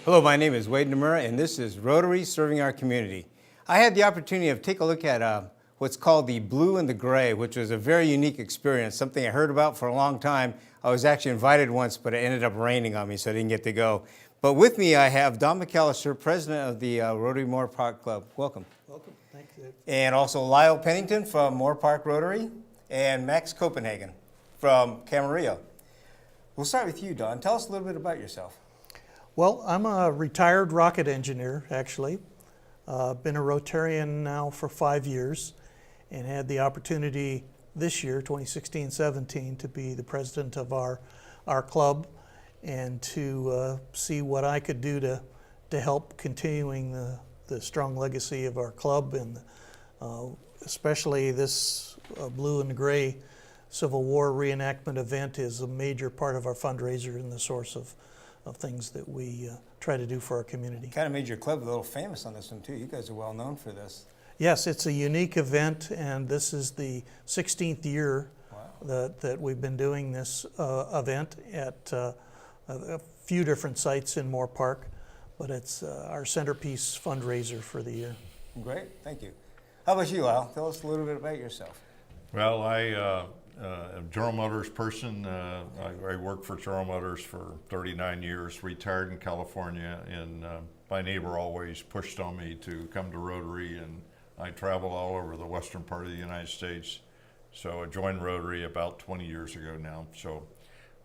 Hello, my name is Wade Nomura, and this is Rotary Serving Our Community. I had the opportunity of taking a look at what's called the Blue and the Gray, which was a very unique experience, something I heard about for a long time. I was actually invited once, but it ended up raining on me, so I didn't get to go. But with me, I have Don McAllister, president of the Rotary Moorpark Club. Welcome. Welcome. Thank you. And also Lyle Pennington from Moorpark Rotary, and Max Copenhagen from Camarillo. We'll start with you, Don. Tell us a little bit about yourself. Well, I'm a retired rocket engineer, actually. Been a Rotarian now for 5 years and had the opportunity this year, 2016-17, to be the president of our club and to see what I could do to help continuing the strong legacy of our club, and especially this Blue and Gray Civil War reenactment event is a major part of our fundraiser and the source of things that we try to do for our community. Kind of made your club a little famous on this one too. You guys are well known for this. Yes, it's a unique event, and this is the 16th year Wow. that we've been doing this event at a few different sites in Moorpark, but it's our centerpiece fundraiser for the year. Great, thank you. How about you, Lyle? Tell us a little bit about yourself. Well, I'm a General Motors person. I worked for General Motors for 39 years, retired in California, and my neighbor always pushed on me to come to Rotary, and I travel all over the western part of the United States. So I joined Rotary about 20 years ago now. So,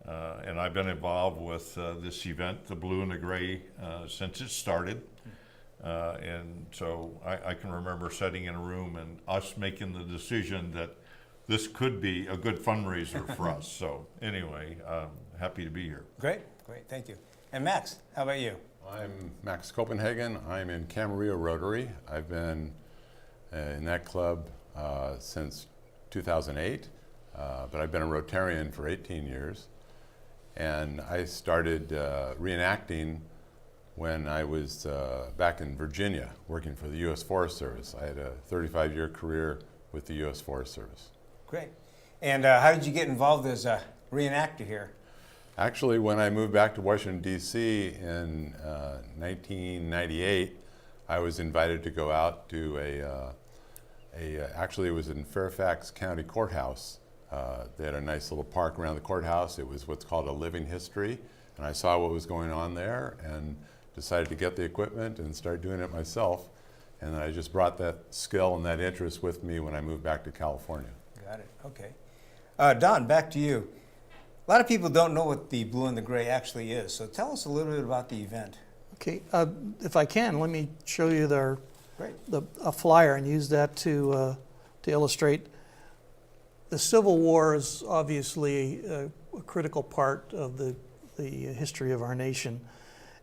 and I've been involved with this event, the Blue and the Gray, since it started. And so I can remember sitting in a room and us making the decision that this could be a good fundraiser for us. So anyway, happy to be here. Great, thank you. And Max, how about you? I'm Max Copenhagen. I'm in Camarillo Rotary. I've been in that club since 2008, but I've been a Rotarian for 18 years. And I started reenacting when I was back in Virginia working for the U.S. Forest Service. I had a 35-year career with the U.S. Forest Service. Great. And how did you get involved as a reenactor here? Actually, when I moved back to Washington, D.C. in 1998, I was invited to go out to actually it was in Fairfax County Courthouse. They had a nice little park around the courthouse. It was what's called a living history. And I saw what was going on there and decided to get the equipment and start doing it myself. And I just brought that skill and that interest with me when I moved back to California. Got it, okay. Don, back to you. A lot of people don't know what the Blue and the Gray actually is, so tell us a little bit about the event. Okay, if I can, let me show you Great. a flyer and use that to illustrate. The Civil War is obviously a critical part of the history of our nation.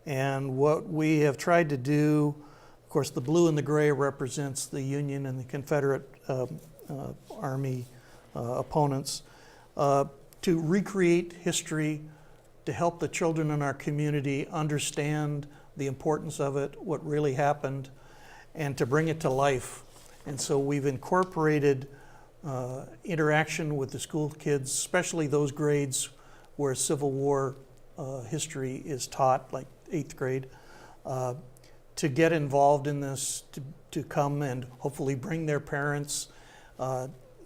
And what we have tried to do, of course, the blue and the gray represents the Union and the Confederate Army opponents, to recreate history, to help the children in our community understand the importance of it, what really happened, and to bring it to life. And so we've incorporated interaction with the school kids, especially those grades where Civil War history is taught, like 8th grade, to get involved in this, to come and hopefully bring their parents.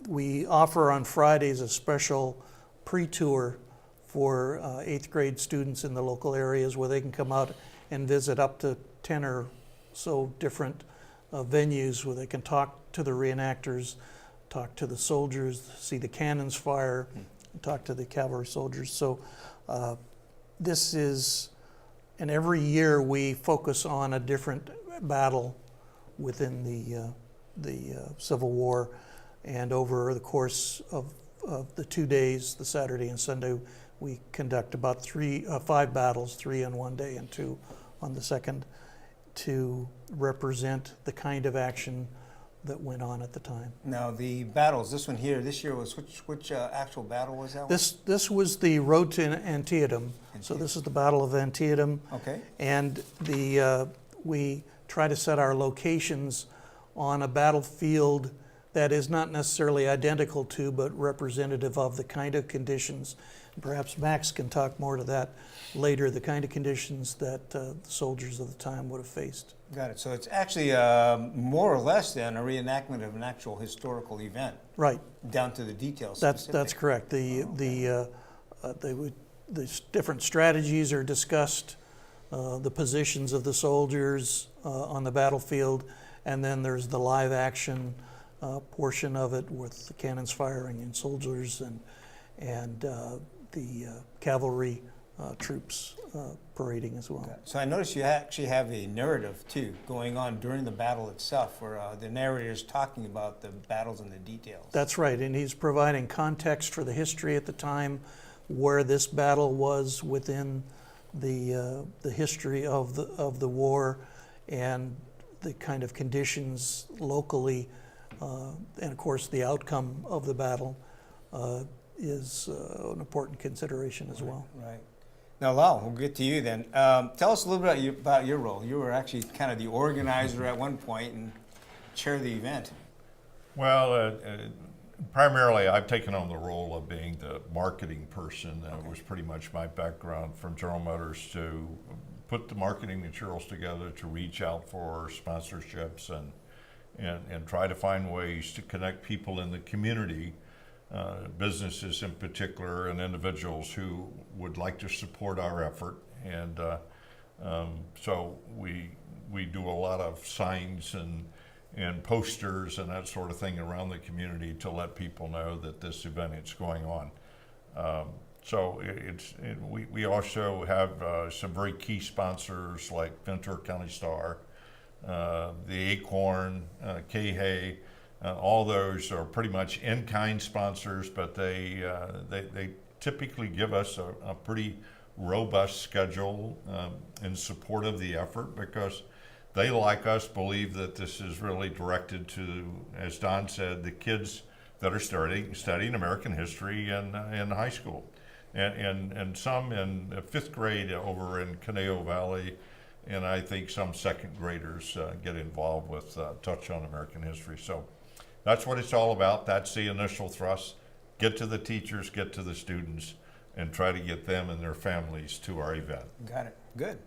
We offer on Fridays a special pre-tour for 8th grade students in the local areas where they can come out and visit up to 10 or so different venues where they can talk to the reenactors, talk to the soldiers, see the cannons fire, and talk to the cavalry soldiers. So this is, and every year we focus on a different battle within the Civil War, and over the course of the 2 days, the Saturday and Sunday, we conduct about 5 battles, 3 on one day and 2 on the second, to represent the kind of action that went on at the time. Now the battles, this one here, this year was, which actual battle was that one? This was the road to Antietam. So this is the Battle of Antietam. Okay. And we try to set our locations on a battlefield that is not necessarily identical to, but representative of the kind of conditions. Perhaps Max can talk more to that later, the kind of conditions that the soldiers of the time would have faced. Got it. So it's actually more or less then a reenactment of an actual historical event, Right. down to the details. That's correct. The different strategies are discussed, the positions of the soldiers on the battlefield, and then there's the live action portion of it with the cannons firing and soldiers and the cavalry troops parading as well. So I noticed you actually have a narrative too going on during the battle itself, where the narrator is talking about the battles and the details. That's right, and he's providing context for the history at the time, where this battle was within the history of the war, and the kind of conditions locally, and of course the outcome of the battle is an important consideration as well. Right. Now, Lau, we'll get to you then. Tell us a little bit about your role. You were actually kind of the organizer at one point and chair the event. Well, primarily I've taken on the role of being the marketing person. It was pretty much my background from General Motors to put the marketing materials together, to reach out for sponsorships and try to find ways to connect people in the community, businesses in particular, and individuals who would like to support our effort. And so we do a lot of signs and posters and that sort of thing around the community to let people know that this event is going on. So we also have some very key sponsors like Ventura County Star, the Acorn, K-Hay. All those are pretty much in-kind sponsors, but they typically give us a pretty robust schedule in support of the effort, because they, like us, believe that this is really directed to, as Don said, the kids that are studying American history in high school, and some in fifth grade over in Conejo Valley, and I think some second graders get involved with Touch on American History. So that's what it's all about. That's the initial thrust. Get to the teachers, get to the students, and try to get them and their families to our event. Got it. Good.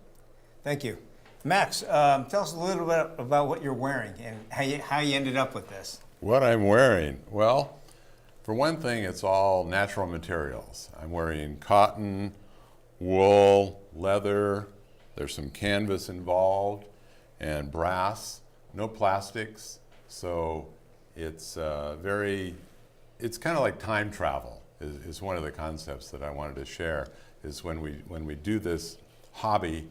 Thank you. Max, tell us a little bit about what you're wearing and how you ended up with this. What I'm wearing? Well, for one thing, it's all natural materials. I'm wearing cotton, wool, leather. There's some canvas involved, and brass. No plastics. So it's it's kind of like time travel is one of the concepts that I wanted to share. Is when we do this hobby,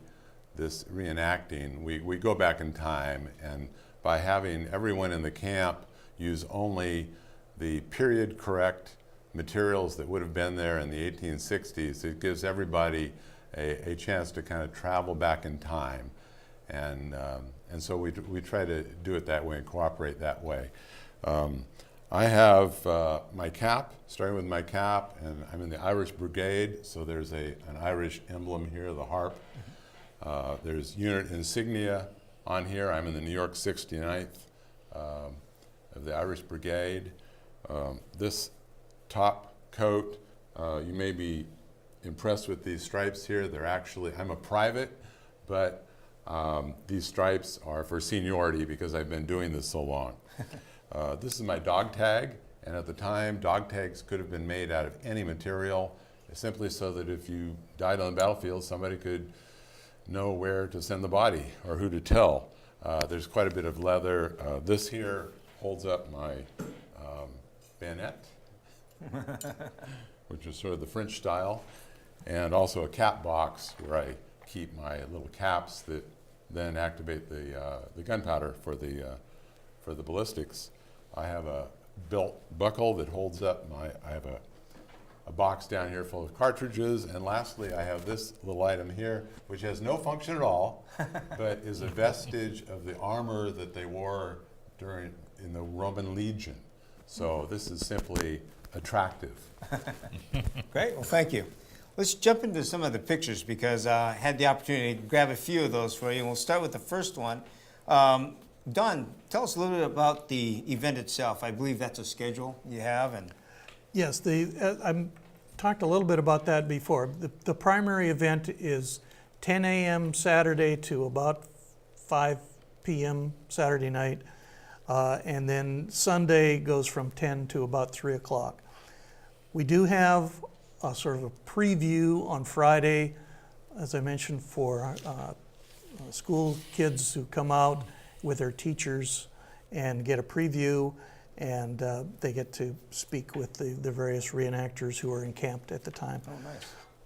this reenacting, we go back in time, and by having everyone in the camp use only the period correct materials that would have been there in the 1860s, it gives everybody a chance to kind of travel back in time. And so we try to do it that way and cooperate that way. I have my cap, starting with my cap, and I'm in the Irish Brigade, so there's an Irish emblem here, the harp. There's unit insignia on here. I'm in the New York 69th of the Irish Brigade. This top coat, you may be impressed with these stripes here. They're actually, I'm a private, but these stripes are for seniority because I've been doing this so long. This is my dog tag, and at the time, dog tags could have been made out of any material, simply so that if you died on the battlefield, somebody could know where to send the body or who to tell. There's quite a bit of leather. This here holds up my bayonet, which is sort of the French style, and also a cap box where I keep my little caps that then activate the gunpowder for the ballistics. I have a belt buckle that holds up I have a box down here full of cartridges, and lastly I have this little item here which has no function at all but is a vestige of the armor that they wore in the Roman Legion. So this is simply attractive. Great. Well, thank you. Let's jump into some of the pictures, because I had the opportunity to grab a few of those for you, and we'll start with the first one. Don, tell us a little bit about the event itself. I believe that's a schedule you have, and Yes, I talked a little bit about that before. The primary event is 10 a.m. Saturday to about 5 p.m. Saturday night, and then Sunday goes from 10 to about 3 o'clock. We do have a sort of a preview on Friday, as I mentioned, for school kids who come out with their teachers and get a preview, and they get to speak with the various reenactors who are encamped at the time. oh,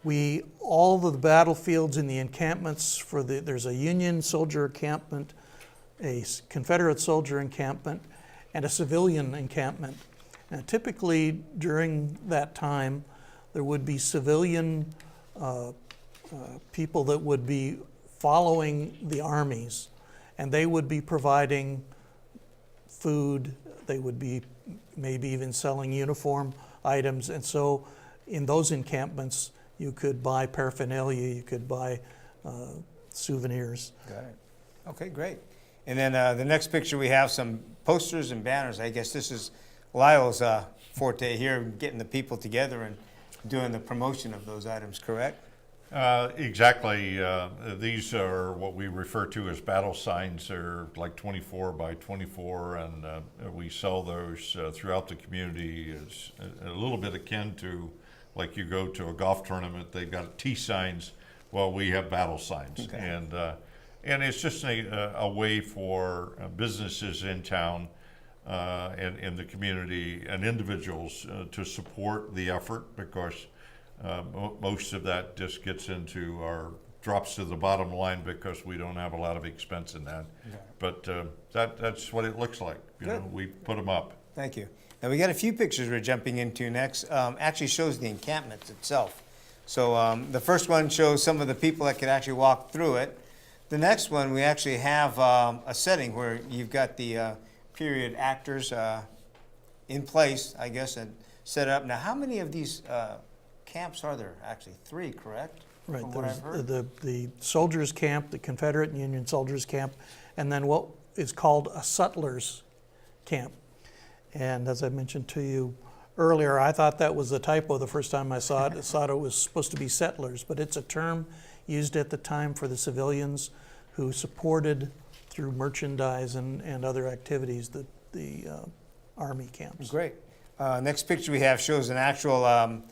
nice. All of the battlefields in the encampments there's a Union soldier encampment, a Confederate soldier encampment, and a civilian encampment. Now, typically during that time, there would be civilian people that would be following the armies, and they would be providing food. They would be maybe even selling uniform items, and so in those encampments, you could buy paraphernalia, you could buy souvenirs. Got it. Okay, great. And then the next picture, we have some posters and banners. I guess this is Lyle's forte here, getting the people together and doing the promotion of those items, correct? Exactly. These are what we refer to as battle signs. They're like 24 by 24, and we sell those throughout the community. It's a little bit akin to like you go to a golf tournament, they've got T signs. Well, we have battle signs. Okay. And it's just a way for businesses in town and in the community and individuals to support the effort, because most of that just gets into drops to the bottom line because we don't have a lot of expense in that. Okay. But that's what it looks like. You know, we put them up. Thank you. Now we got a few pictures we're jumping into next. Actually shows the encampments itself. So the first one shows some of the people that could actually walk through it. The next one, we actually have a setting where you've got the period actors in place, I guess, and set up. Now, how many of these camps are there? Actually, 3, correct? Right. From what I've heard. The soldiers' camp, the Confederate and Union soldiers' camp, and then what is called a sutler's camp. And as I mentioned to you earlier, I thought that was a typo the first time I saw it. I thought it was supposed to be settlers, but it's a term used at the time for the civilians who supported through merchandise and other activities the Army camps. Great. Next picture we have shows an actual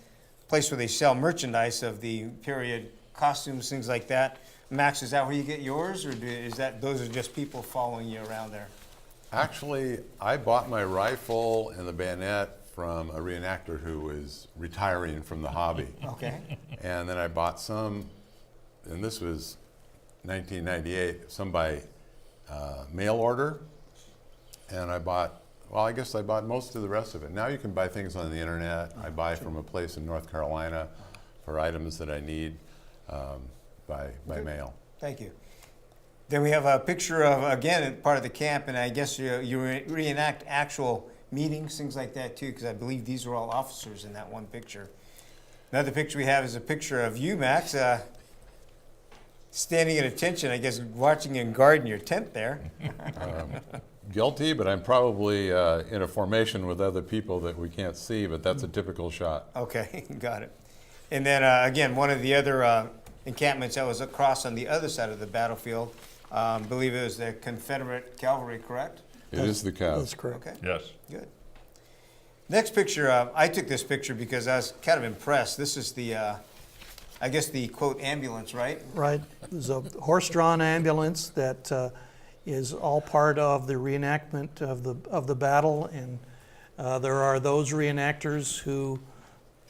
place where they sell merchandise of the period, costumes, things like that. Max, is that where you get yours, or those are just people following you around there? Actually, I bought my rifle and the bayonet from a reenactor who was retiring from the hobby. Okay. And then I bought some, and this was 1998, some by mail order. And I bought, well, I guess I bought most of the rest of it. Now you can buy things on the internet. I buy from a place in North Carolina for items that I need by mail. Thank you. Then we have a picture of, again, part of the camp, and I guess you reenact actual meetings, things like that too, because I believe these are all officers in that one picture. Another picture we have is a picture of you, Max, standing at attention, I guess, watching and guarding your tent there. Guilty, but I'm probably in a formation with other people that we can't see, but that's a typical shot. Okay, got it. And then again, one of the other encampments that was across on the other side of the battlefield, I believe it was the Confederate cavalry, correct? It is the Cav. That's correct. Okay. Yes. Good. Next picture, I took this picture because I was kind of impressed. This is the, I guess the quote ambulance, right? Right. There's a horse-drawn ambulance that is all part of the reenactment of the battle, and there are those reenactors who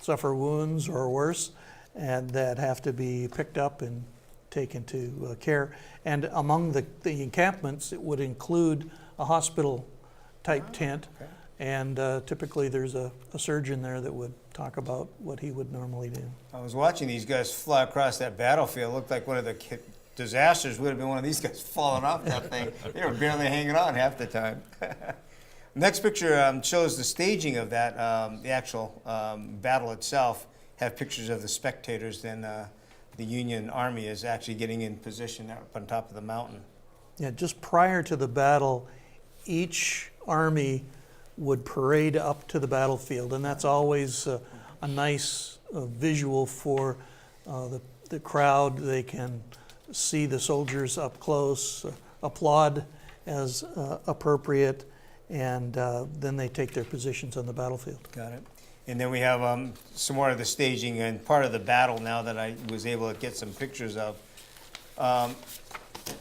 suffer wounds or worse, and that have to be picked up and taken to care. And among the encampments, it would include a hospital-type tent, okay. and typically there's a surgeon there that would talk about what he would normally do. I was watching these guys fly across that battlefield. It looked like one of the disasters would have been one of these guys falling off that thing. They were barely hanging on half the time. Next picture shows the staging of that, the actual battle itself. Have pictures of the spectators. Then the Union Army is actually getting in position up on top of the mountain. Yeah, just prior to the battle, each army would parade up to the battlefield, and that's always a nice visual for the crowd. They can see the soldiers up close, applaud as appropriate, and then they take their positions on the battlefield. Got it. And then we have some more of the staging and part of the battle now that I was able to get some pictures of.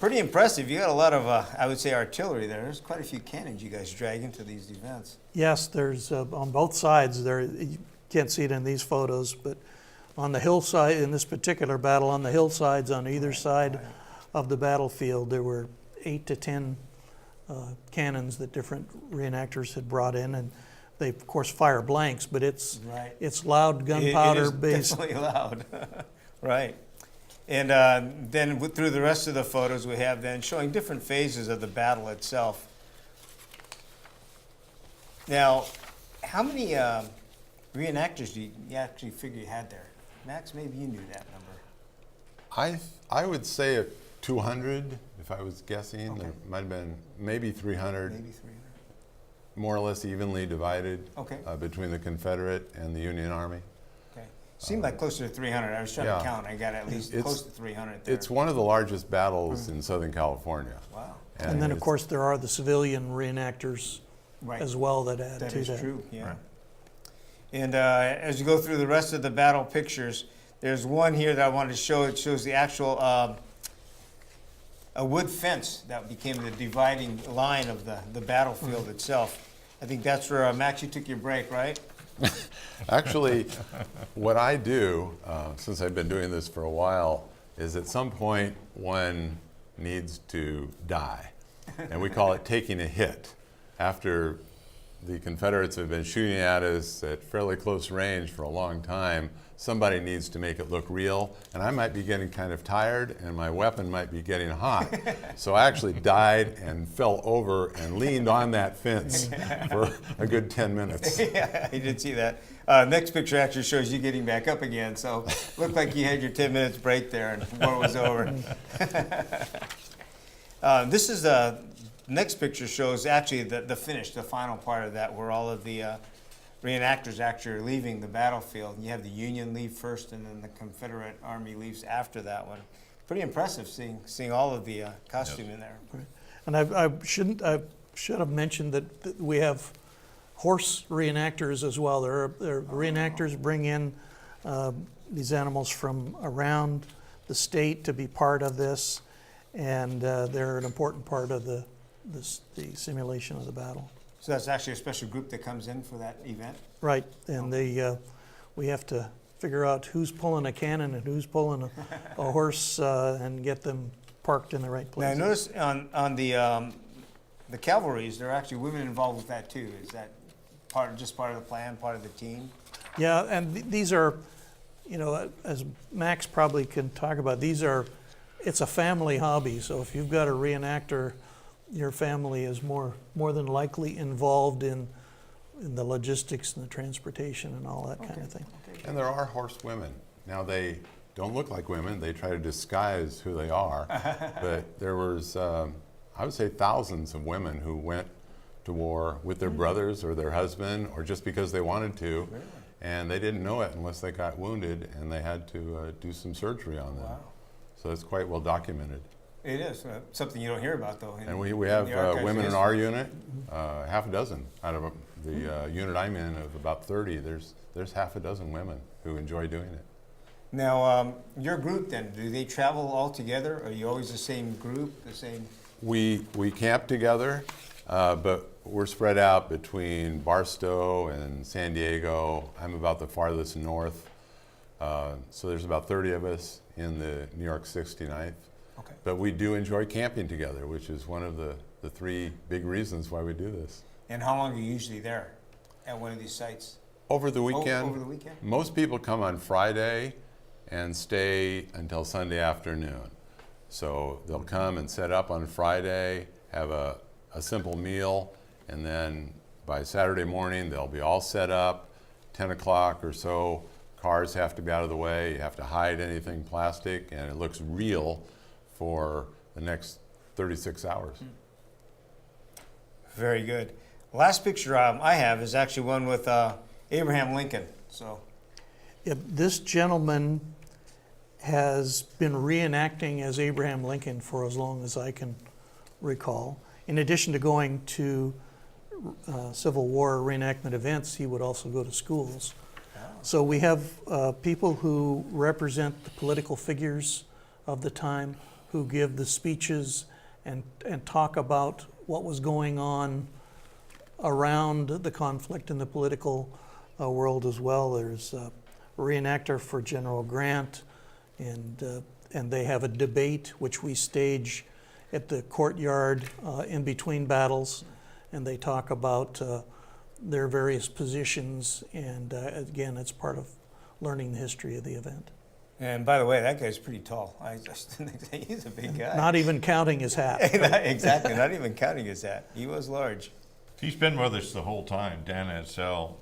Pretty impressive. You got a lot of, I would say, artillery there. There's quite a few cannons you guys drag into these events. Yes, there's on both sides there. You can't see it in these photos, but on the hillside, in this particular battle, on the hillsides on either side of the battlefield, there were 8 to 10 cannons that different reenactors had brought in, and they of course fire blanks, but it's loud gunpowder based. Definitely loud. Right. And then through the rest of the photos we have then showing different phases of the battle itself. Now, how many reenactors do you actually figure you had there? Max, maybe you knew that number. I would say 200, if I was guessing. Okay. There might have been maybe 300. Maybe 300. More or less evenly divided Okay. between the Confederate and the Union Army. Okay. Seemed like closer to 300. I was trying Yeah. to count. I got at least close to 300 there. It's one of the largest battles in Southern California. Wow. And then of it's- course there are the civilian reenactors Right. as well that add That to is that. true, yeah. Right. And as you go through the rest of the battle pictures, there's one here that I wanted to show. It shows the actual a wood fence that became the dividing line of the battlefield itself. I think that's where, Max, you took your break, right? Actually, what I do, since I've been doing this for a while, is at some point one needs to die. And we call it taking a hit. After the Confederates have been shooting at us at fairly close range for a long time, somebody needs to make it look real. And I might be getting kind of tired, and my weapon might be getting hot. So I actually died and fell over and leaned on that fence for a good 10 minutes. Yeah, I did see that. Next picture actually shows you getting back up again. So looked like you had your 10 minutes break there and war was over. This is next picture shows actually the finish, the final part of that, where all of the reenactors actually are leaving the battlefield. You have the Union leave first, and then the Confederate Army leaves after that one. Pretty impressive seeing all of the costume in there. And I should have mentioned that we have horse reenactors as well. Reenactors bring in these animals from around the state to be part of this, and they're an important part of the simulation of the battle. So that's actually a special group that comes in for that event? Right, and we have to figure out who's pulling a cannon and who's pulling a horse and get them parked in the right Now, I place. noticed on the cavalries, there are actually women involved with that too. Is that part of the plan, part of the team? Yeah, and these are, as Max probably can talk about, it's a family hobby. So if you've got a reenactor, your family is more than likely involved in the logistics and the transportation and all that kind of thing. Okay. And there are horse women. Now, they don't look like women. They try to disguise who they are. But there was, I would say, thousands of women who went to war with their brothers or their husband, or just because they wanted to. Really? And they didn't know it unless they got wounded, and they had to do some surgery on them. Wow. So it's quite well documented. It is something you don't hear about though. And we have the archives women in history. our unit, half a dozen out of the unit I'm in of about 30. There's half a dozen women who enjoy doing it. Now, your group then, do they travel all together? Are you always the same group, the same? We camp together, but we're spread out between Barstow and San Diego. I'm about the farthest north, so there's about 30 of us in the New York 69th. Okay. But we do enjoy camping together, which is one of the three big reasons why we do this. And how long are you usually there at one of these sites? Over the weekend, Over the weekend? most people come on Friday and stay until Sunday afternoon. So they'll come and set up on Friday, have a simple meal, and then by Saturday morning they'll be all set up, 10 o'clock or so. Cars have to be out of the way, you have to hide anything plastic, and it looks real for the next 36 hours. Very good. Last picture I have is actually one with Abraham Lincoln. So, Yeah, this gentleman has been reenacting as Abraham Lincoln for as long as I can recall. In addition to going to Civil War reenactment events, he would also go to schools. So we have people who represent the political figures of the time, who give the speeches and talk about what was going on around the conflict in the political world as well. There's a reenactor for General Grant, and they have a debate which we stage at the courtyard in between battles, and they talk about their various positions, and again, it's part of learning the history of the event. and by the way, that guy's pretty tall. I just didn't think he's a big guy. Not even counting his hat. Exactly, not even counting his hat. He was large. He's been with us the whole time, Dan Edsel.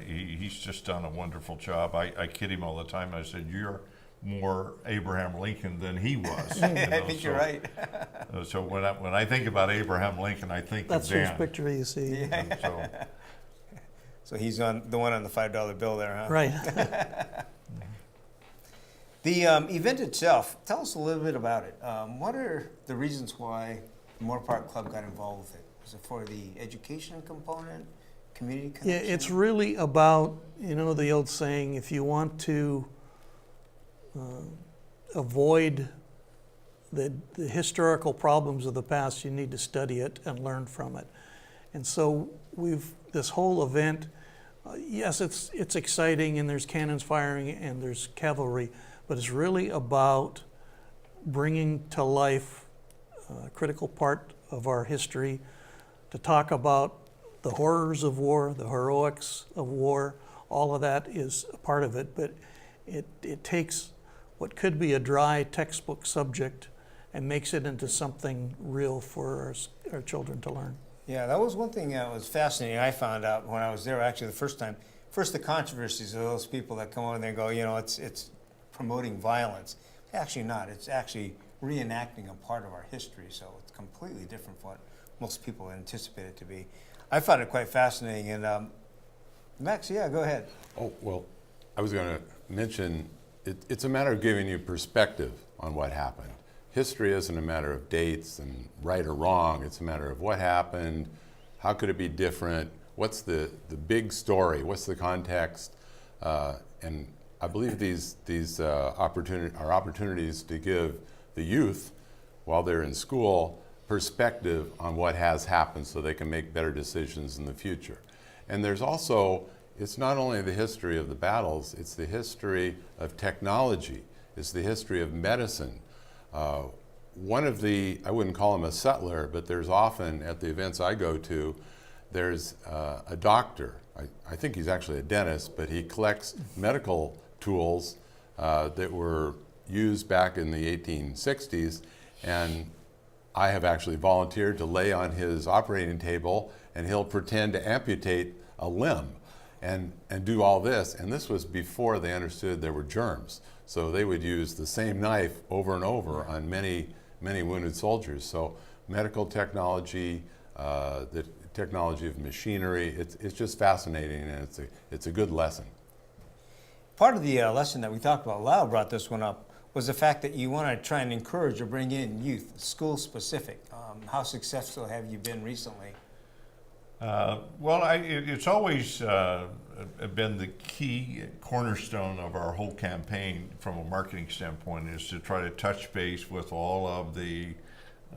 He's just done a wonderful job. I kid him all the time. I said, "You're more Abraham Lincoln than he was." I think you're right. So when I think about Abraham Lincoln, I think That's of Dan. whose picture you see. And so, So he's on the one on the $5 bill there, huh? Right. The event itself, tell us a little bit about it. What are the reasons why the Moorpark Club got involved with it? Was it for the education component, community Yeah, connection? it's really about, you know, the old saying, if you want to avoid the historical problems of the past, you need to study it and learn from it. And so this whole event, yes, it's exciting, and there's cannons firing and there's cavalry, but it's really about bringing to life a critical part of our history, to talk about the horrors of war, the heroics of war. All of that is a part of it, but it takes what could be a dry textbook subject and makes it into something real for our children to learn. Yeah, that was one thing that was fascinating. I found out when I was there actually the first time. First, the controversies of those people that come over there and go, you know, it's promoting violence. It's actually not. It's actually reenacting a part of our history, so it's completely different from what most people anticipate it to be. I found it quite fascinating. And Max, yeah, go ahead. Oh, well, I was going to mention it's a matter of giving you perspective on what happened. History isn't a matter of dates and right or wrong. It's a matter of what happened, how could it be different, what's the big story, what's the context, and I believe these are opportunities to give the youth, while they're in school, perspective on what has happened so they can make better decisions in the future. And there's also, it's not only the history of the battles, it's the history of technology, it's the history of medicine. One of the, I wouldn't call him a settler, but there's often at the events I go to, there's a doctor. I think he's actually a dentist, but he collects medical tools that were used back in the 1860s, and I have actually volunteered to lay on his operating table, and he'll pretend to amputate a limb and do all this. And this was before they understood there were germs. So they would use the same knife over and over on many, many wounded soldiers. So medical technology, the technology of machinery, it's just fascinating, and it's a good lesson. Part of the lesson that we talked about, Lyle brought this one up, was the fact that you want to try and encourage or bring in youth, school specific. How successful have you been recently? Well, it's always been the key cornerstone of our whole campaign from a marketing standpoint, is to try to touch base with all of the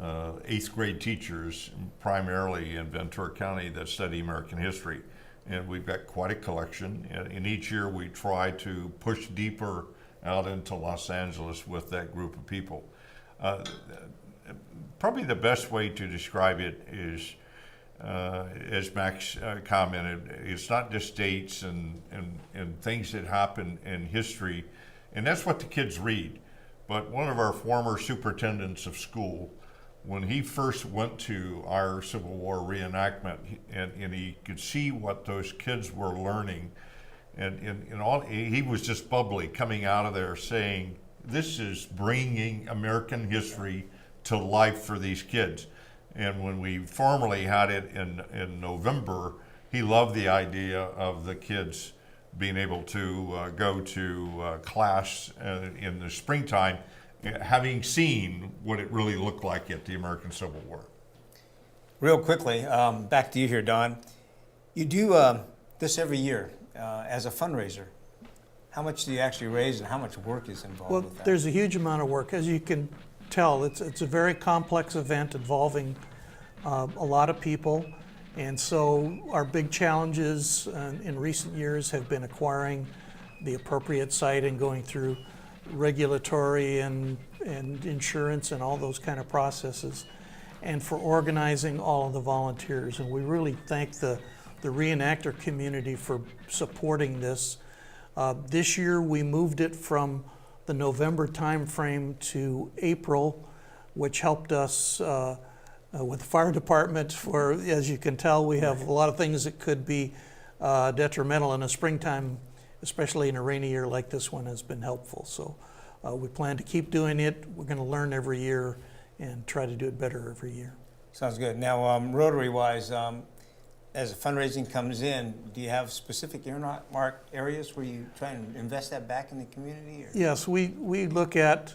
8th grade teachers, primarily in Ventura County, that study American history. And we've got quite a collection. And each year we try to push deeper out into Los Angeles with that group of people. Probably the best way to describe it is, as Max commented, it's not just dates and things that happen in history, and that's what the kids read. But one of our former superintendents of school, when he first went to our Civil War reenactment, and he could see what those kids were learning, and all, he was just bubbly coming out of there saying, this is bringing American history to life for these kids. And when we formally had it in November, he loved the idea of the kids being able to go to class in the springtime, having seen what it really looked like at the American Civil War. Real quickly, back to you here, Don. You do this every year as a fundraiser. How much do you actually raise and how much work is involved Well, with that? there's a huge amount of work. As you can tell, it's a very complex event involving a lot of people. And so our big challenges in recent years have been acquiring the appropriate site and going through regulatory and insurance and all those kind of processes, and for organizing all of the volunteers. And we really thank the reenactor community for supporting this. This year we moved it from the November timeframe to April, which helped us with the fire department. For, as you can tell, we have a lot of things that could be detrimental in the springtime, especially in a rainy year like this one has been helpful. So we plan to keep doing it. We're going to learn every year and try to do it better every year. Sounds good. Now, Rotary-wise, as fundraising comes in, do you have specific earmarked areas where you try and invest that back in the community? Or? Yes, we look at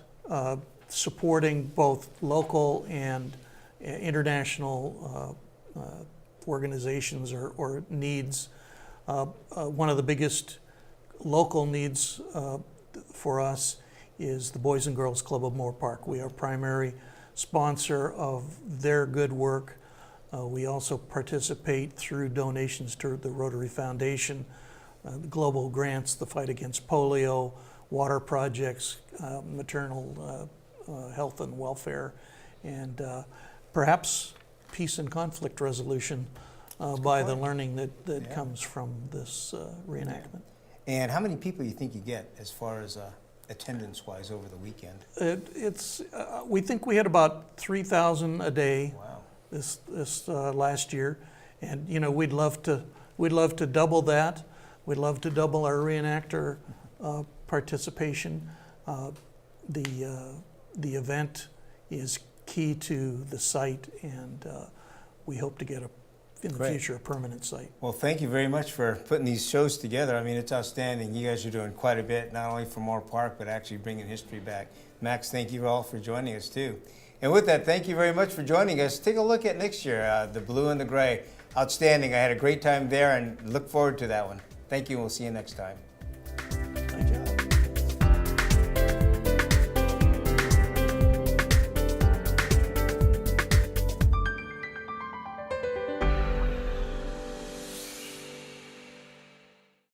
supporting both local and international organizations or needs. One of the biggest local needs for us is the Boys and Girls Club of Moorpark. We are primary sponsor of their good work. We also participate through donations to the Rotary Foundation, the global grants, the fight against polio, water projects, maternal health and welfare, and perhaps peace and conflict resolution by the learning that comes from this reenactment. And how many people you think you get as far as attendance-wise over the weekend? We think we had about 3,000 a day. Wow. This last year, and you know we'd love to double that. We'd love to double our reenactor participation. The event is key to the site, and we hope to get in the future a permanent site. Well, thank you very much for putting these shows together. I mean, it's outstanding. You guys are doing quite a bit, not only for Moorpark, but actually bringing history back. Max, thank you all for joining us too. And with that, thank you very much for joining us. Take a look at next year, the blue and the gray. Outstanding. I had a great time there and look forward to that one. Thank you, and we'll see you next time.